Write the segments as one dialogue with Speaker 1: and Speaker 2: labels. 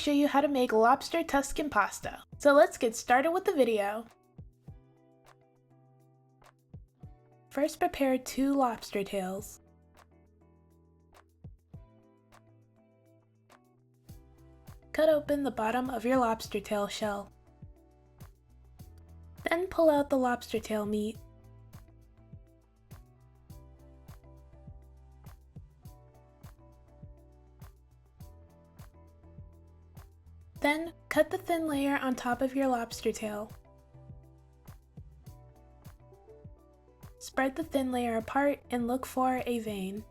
Speaker 1: show you how to make lobster Tuscan pasta. So let's get started with the video. First, prepare 2 lobster tails. Cut open the bottom of your lobster tail shell. Then pull out the lobster tail meat. Then, cut the thin layer on top of your lobster tail. Spread the thin layer apart and look for a vein.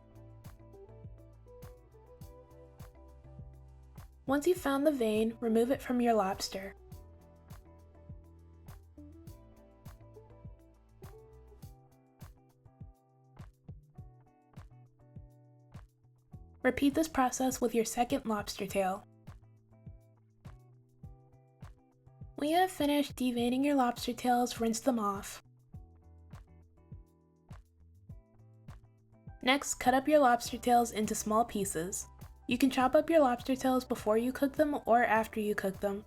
Speaker 1: Once you've found the vein, remove it from your lobster. Repeat this process with your second lobster tail. When you have finished deveining your lobster tails, rinse them off. Next, cut up your lobster tails into small pieces. You can chop up your lobster tails before you cook them or after you cook them.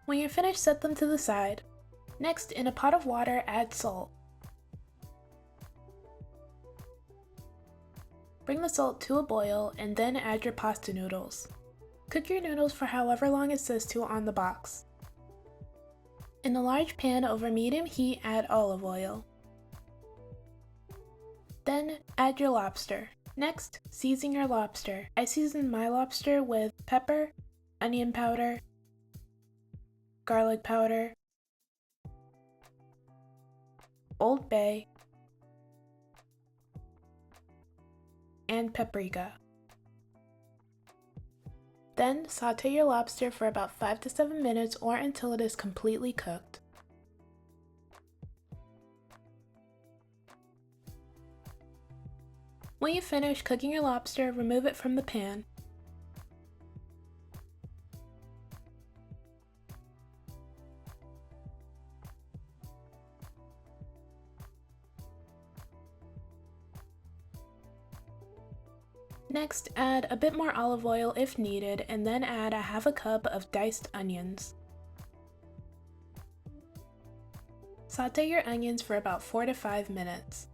Speaker 1: When you're finished, set them to the side. Next, in a pot of water, add salt. Bring the salt to a boil and then add your pasta noodles. Cook your noodles for however long it says to on the box. In a large pan over medium heat, add olive oil. Then add your lobster. Next, season your lobster. I seasoned my lobster with pepper, onion powder, garlic powder, Old Bay, and paprika. Then saute your lobster for about 5 to 7 minutes or until it is completely cooked. When you finish cooking your lobster, remove it from the pan. Next, add a bit more olive oil if needed, and then add a half a cup of diced onions. Saute your onions for about 4 to 5 minutes.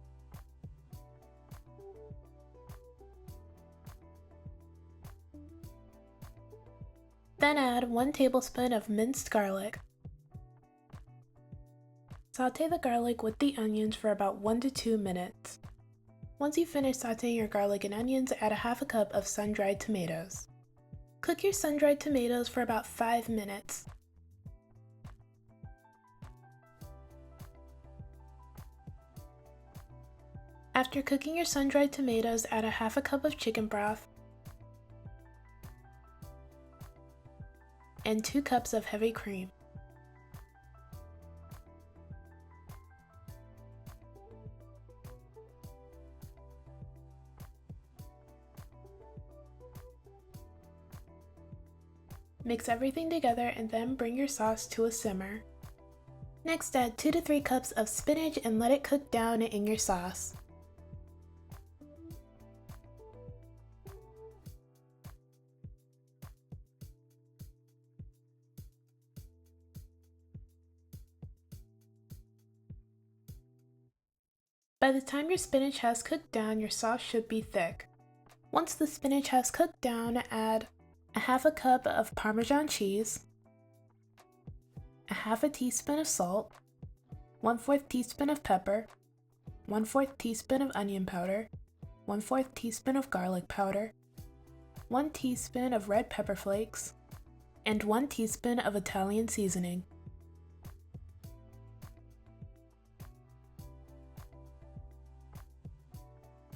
Speaker 1: Then add 1 tablespoon of minced garlic. Saute the garlic with the onions for about 1 to 2 minutes. Once you finish sauteing your garlic and onions, add a half a cup of sun-dried tomatoes. Cook your sun-dried tomatoes for about 5 minutes. After cooking your sun-dried tomatoes, add a half a cup of chicken broth and 2 cups of heavy cream. Mix everything together and then bring your sauce to a simmer. Next, add 2 to 3 cups of spinach and let it cook down in your sauce. By the time your spinach has cooked down, your sauce should be thick. Once the spinach has cooked down, add a half a cup of Parmesan cheese, a half a teaspoon of salt, 1/4 teaspoon of pepper, 1/4 teaspoon of onion powder, 1/4 teaspoon of garlic powder, 1 teaspoon of red pepper flakes, and 1 teaspoon of Italian seasoning.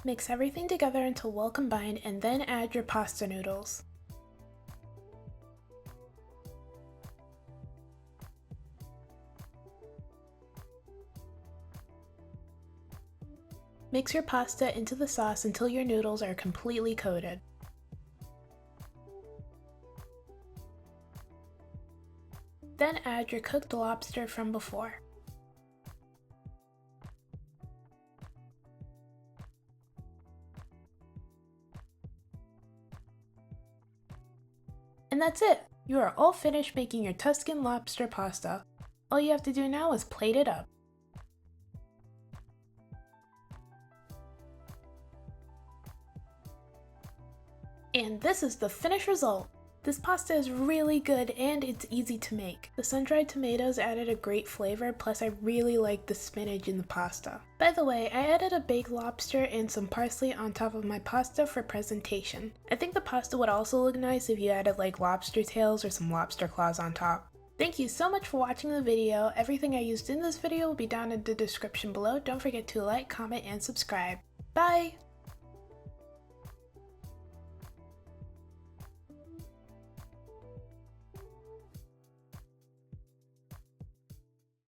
Speaker 1: Mix everything together until well combined and then add your pasta noodles. Mix your pasta into the sauce until your noodles are completely coated. Then add your cooked lobster from before. And that's it! You are all finished making your Tuscan lobster pasta. All you have to do now is plate it up. And this is the finished result! This pasta is really good and it's easy to make. The sun-dried tomatoes added a great flavor, plus I really like the spinach in the pasta. By the way, I added a baked lobster and some parsley on top of my pasta for presentation. I think the pasta would also look nice if you added like lobster tails or some lobster claws on top. Thank you so much for watching the video. Everything I used in this video will be down in the description below. Don't forget to like, comment, and subscribe. Bye!